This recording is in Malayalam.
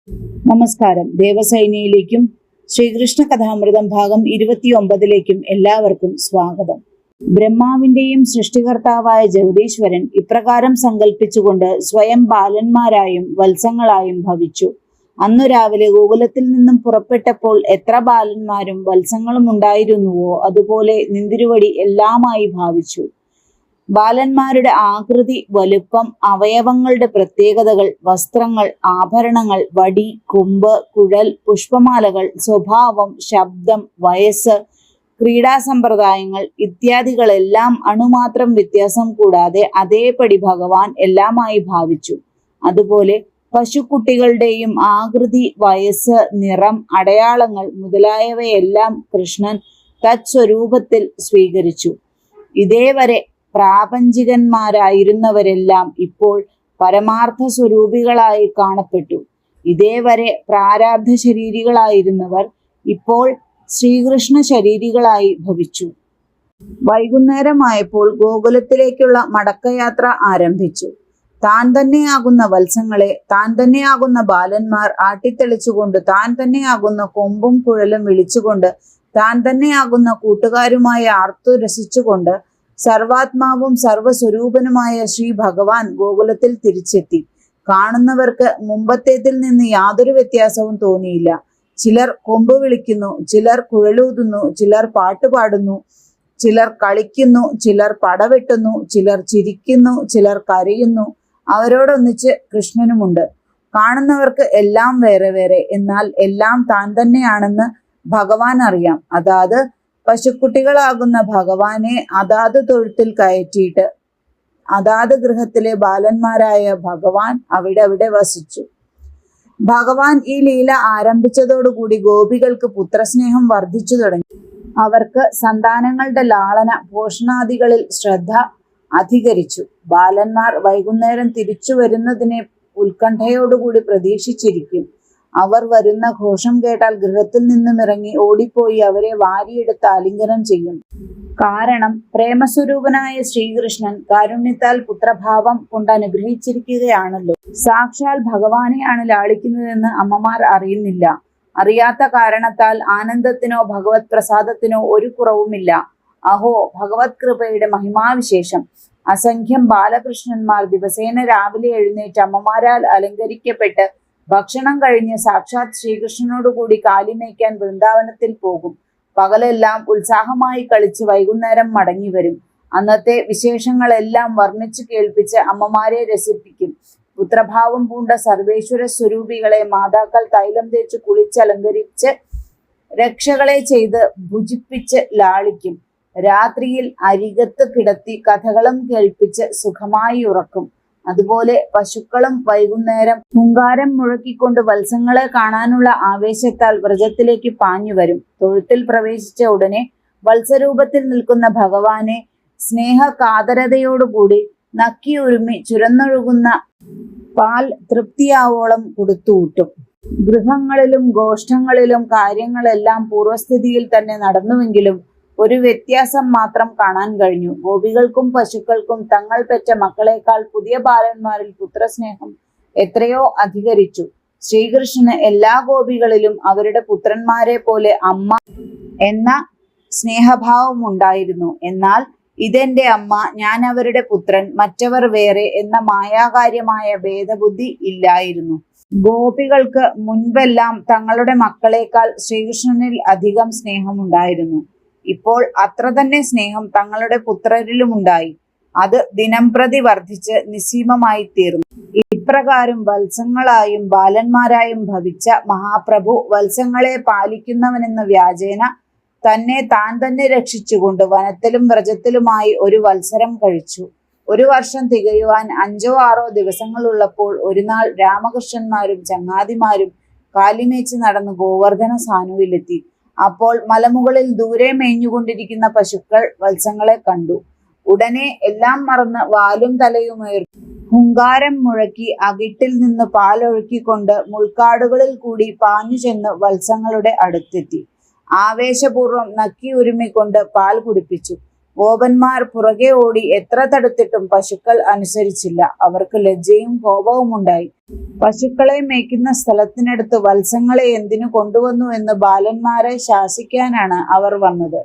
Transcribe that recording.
നമസ്കാരം. ദേവസൈനിയിലേക്കും ശ്രീകൃഷ്ണ കഥാമൃതം ഭാഗം 29 എല്ലാവർക്കും സ്വാഗതം. ബ്രഹ്മാവിന്റെയും സൃഷ്ടികർത്താവായ ജഗദീശ്വരൻ ഇപ്രകാരം സങ്കല്പിച്ചുകൊണ്ട് സ്വയം ബാലന്മാരായും വത്സങ്ങളായും ഭവിച്ചു. അന്നു രാവിലെ ഗോകുലത്തിൽ നിന്നും പുറപ്പെട്ടപ്പോൾ എത്ര ബാലന്മാരും വത്സങ്ങളും ഉണ്ടായിരുന്നുവോ അതുപോലെ നിന്തിരുവടി എല്ലാമായി ഭാവിച്ചു. ബാലന്മാരുടെ ആകൃതി, വലുപ്പം, അവയവങ്ങളുടെ പ്രത്യേകതകൾ, വസ്ത്രങ്ങൾ, ആഭരണങ്ങൾ, വടി, കൊമ്പ്, കുഴൽ, പുഷ്പമാലകൾ, സ്വഭാവം, ശബ്ദം, വയസ്സ്, ക്രീഡാസമ്പ്രദായങ്ങൾ ഇത്യാദികളെല്ലാം അണുമാത്രം വ്യത്യാസം കൂടാതെ അതേപടി ഭഗവാൻ എല്ലാമായി ഭാവിച്ചു. അതുപോലെ പശുക്കുട്ടികളുടെയും ആകൃതി, വയസ്സ്, നിറം, അടയാളങ്ങൾ മുതലായവയെല്ലാം കൃഷ്ണൻ തത്സ്വരൂപത്തിൽ സ്വീകരിച്ചു. ഇതേവരെ പ്രാപഞ്ചികന്മാരായിരുന്നവരെല്ലാം ഇപ്പോൾ പരമാർത്ഥ സ്വരൂപികളായി കാണപ്പെട്ടു. ഇതേവരെ പ്രാരാബ്ധ ശരീരികളായിരുന്നവർ ഇപ്പോൾ ശ്രീകൃഷ്ണ ശരീരികളായി ഭവിച്ചു. വൈകുന്നേരമായപ്പോൾ ഗോകുലത്തിലേക്കുള്ള മടക്കയാത്ര ആരംഭിച്ചു. താൻ തന്നെയാകുന്ന വത്സങ്ങളെ, താൻ തന്നെയാകുന്ന ബാലന്മാർ ആട്ടിത്തെളിച്ചുകൊണ്ട്, താൻ തന്നെയാകുന്ന കൊമ്പും കുഴലും വിളിച്ചുകൊണ്ട്, താൻ തന്നെയാകുന്ന കൂട്ടുകാരുമായി ആർത്തു രസിച്ചുകൊണ്ട് സർവാത്മാവും സർവസ്വരൂപനുമായ ശ്രീ ഭഗവാൻ ഗോകുലത്തിൽ തിരിച്ചെത്തി. കാണുന്നവർക്ക് മുമ്പത്തേതിൽ നിന്ന് യാതൊരു വ്യത്യാസവും തോന്നിയില്ല. ചിലർ കൊമ്പ് വിളിക്കുന്നു, ചിലർ കുഴലൂതുന്നു, ചിലർ പാട്ടുപാടുന്നു, ചിലർ കളിക്കുന്നു, ചിലർ പടവെട്ടുന്നു, ചിലർ ചിരിക്കുന്നു, ചിലർ കരയുന്നു. അവരോടൊന്നിച്ച് കൃഷ്ണനുമുണ്ട്. കാണുന്നവർക്ക് എല്ലാം വേറെ വേറെ, എന്നാൽ എല്ലാം താൻ തന്നെയാണെന്ന് ഭഗവാൻ അറിയാം. അതാത് പശുക്കുട്ടികളാകുന്ന ഭഗവാനെ അതാത് തൊഴുത്തിൽ കയറ്റിയിട്ട് അതാത് ഗൃഹത്തിലെ ബാലന്മാരായ ഭഗവാൻ അവിടെ വസിച്ചു. ഭഗവാൻ ഈ ലീല ആരംഭിച്ചതോടുകൂടി ഗോപികൾക്ക് പുത്രസ്നേഹം വർദ്ധിച്ചു തുടങ്ങി. അവർക്ക് സന്താനങ്ങളുടെ ലാളന പോഷണാദികളിൽ ശ്രദ്ധ അധികരിച്ചു. ബാലന്മാർ വൈകുന്നേരം തിരിച്ചു വരുന്നതിനെ ഉത്കണ്ഠയോടുകൂടി പ്രതീക്ഷിച്ചിരിക്കും. അവർ വരുന്ന ഘോഷം കേട്ടാൽ ഗൃഹത്തിൽ നിന്നും ഇറങ്ങി ഓടിപ്പോയി അവരെ വാരിയെടുത്ത് ആലിംഗനം ചെയ്യും. കാരണം പ്രേമസ്വരൂപനായ ശ്രീകൃഷ്ണൻ കാരുണ്യത്താൽ പുത്രഭാവം കൊണ്ട് അനുഗ്രഹിച്ചിരിക്കുകയാണല്ലോ. സാക്ഷാൽ ഭഗവാനെയാണ് ലാളിക്കുന്നതെന്ന് അമ്മമാർ അറിയുന്നില്ല. അറിയാത്ത കാരണത്താൽ ആനന്ദത്തിനോ ഭഗവത് പ്രസാദത്തിനോ ഒരു കുറവുമില്ല. അഹോ ഭഗവത് കൃപയുടെ മഹിമാവിശേഷം! അസംഖ്യം ബാലകൃഷ്ണന്മാർ ദിവസേന രാവിലെ എഴുന്നേറ്റ് അമ്മമാരാൽ അലങ്കരിക്കപ്പെട്ട് ഭക്ഷണം കഴിഞ്ഞ് സാക്ഷാത് ശ്രീകൃഷ്ണനോടുകൂടി കാലിമേയ്ക്കാൻ വൃന്ദാവനത്തിൽ പോകും. പകലെല്ലാം ഉത്സാഹമായി കളിച്ച് വൈകുന്നേരം മടങ്ങി വരും. അന്നത്തെ വിശേഷങ്ങളെല്ലാം വർണ്ണിച്ചു കേൾപ്പിച്ച് അമ്മമാരെ രസിപ്പിക്കും. പുത്രഭാവം പൂണ്ട സർവേശ്വര സ്വരൂപികളെ മാതാക്കൾ തൈലം തേച്ച് കുളിച്ചലങ്കരിച്ച് രക്ഷകളെ ചെയ്ത് ഭുജിപ്പിച്ച് ലാളിക്കും. രാത്രിയിൽ അരികത്ത് കിടത്തി കഥകളും കേൾപ്പിച്ച് സുഖമായി ഉറക്കും. അതുപോലെ പശുക്കളും വൈകുന്നേരം ഹുങ്കാരം മുഴക്കിക്കൊണ്ട് വത്സങ്ങളെ കാണാനുള്ള ആവേശത്താൽ വ്രജത്തിലേക്ക് പാഞ്ഞു വരും. തൊഴുത്തിൽ പ്രവേശിച്ച ഉടനെ വത്സരൂപത്തിൽ നിൽക്കുന്ന ഭഗവാനെ സ്നേഹ കാതരതയോടുകൂടി നക്കിയുരുമി ചുരന്നൊഴുകുന്ന പാൽ തൃപ്തിയാവോളം കൊടുത്തുകൂട്ടും. ഗൃഹങ്ങളിലും ഗോഷ്ഠങ്ങളിലും കാര്യങ്ങളെല്ലാം പൂർവസ്ഥിതിയിൽ തന്നെ നടന്നുവെങ്കിലും ഒരു വ്യത്യാസം മാത്രം കാണാൻ കഴിഞ്ഞു. ഗോപികൾക്കും പശുക്കൾക്കും തങ്ങൾ പെറ്റ മക്കളെക്കാൾ പുതിയ ബാലന്മാരിൽ പുത്രസ്നേഹം എത്രയോ അധികരിച്ചു. ശ്രീകൃഷ്ണന് എല്ലാ ഗോപികളിലും അവരുടെ പുത്രന്മാരെ പോലെ അമ്മ എന്ന സ്നേഹഭാവം ഉണ്ടായിരുന്നു. എന്നാൽ ഇതെന്റെ അമ്മ, ഞാൻ അവരുടെ പുത്രൻ, മറ്റവർ വേറെ എന്ന മായാകാര്യമായ ഭേദബുദ്ധി ഇല്ലായിരുന്നു. ഗോപികൾക്ക് മുൻപെല്ലാം തങ്ങളുടെ മക്കളെക്കാൾ ശ്രീകൃഷ്ണനിൽ അധികം സ്നേഹമുണ്ടായിരുന്നു. ഇപ്പോൾ അത്ര തന്നെ സ്നേഹം തങ്ങളുടെ പുത്രരിലുമുണ്ടായി. അത് ദിനംപ്രതി വർദ്ധിച്ച് നിസ്സീമമായി തീർന്നു. ഇപ്രകാരം വത്സങ്ങളായും ബാലന്മാരായും ഭവിച്ച മഹാപ്രഭു വത്സങ്ങളെ പാലിക്കുന്നവനെന്ന വ്യാജേന തന്നെ താൻ തന്നെ രക്ഷിച്ചുകൊണ്ട് വനത്തിലും വ്രജത്തിലുമായി ഒരു വത്സരം കഴിച്ചു. ഒരു വർഷം തികയുവാൻ 5-6 ദിവസങ്ങളുള്ളപ്പോൾ ഒരു നാൾ രാമകൃഷ്ണന്മാരും ചങ്ങാതിമാരും കാലിമേച്ച് നടന്ന് ഗോവർദ്ധന സാനുവിലെത്തി. അപ്പോൾ മലമുകളിൽ ദൂരെ മേഞ്ഞുകൊണ്ടിരിക്കുന്ന പശുക്കൾ വത്സങ്ങളെ കണ്ടു. ഉടനെ എല്ലാം മറന്ന് വാലും തലയും ഉയർത്തി ഹുങ്കാരം മുഴക്കി അകിട്ടിൽ നിന്ന് പാലൊഴുക്കിക്കൊണ്ട് മുൾക്കാടുകളിൽ കൂടി പാഞ്ഞു ചെന്ന് വത്സങ്ങളുടെ അടുത്തെത്തി. ആവേശപൂർവ്വം നക്കി ഉരുമിക്കൊണ്ട് പാൽ കുടിപ്പിച്ചു. ഗോപന്മാർ പുറകെ ഓടി എത്ര തടുത്തിട്ടും പശുക്കൾ അനുസരിച്ചില്ല. അവർക്ക് ലജ്ജയും കോപവും ഉണ്ടായി. പശുക്കളെ മേയ്ക്കുന്ന സ്ഥലത്തിനടുത്ത് വത്സങ്ങളെ എന്തിനു കൊണ്ടുവന്നു എന്ന് ബാലന്മാരെ ശാസിക്കാനാണ് അവർ വന്നത്.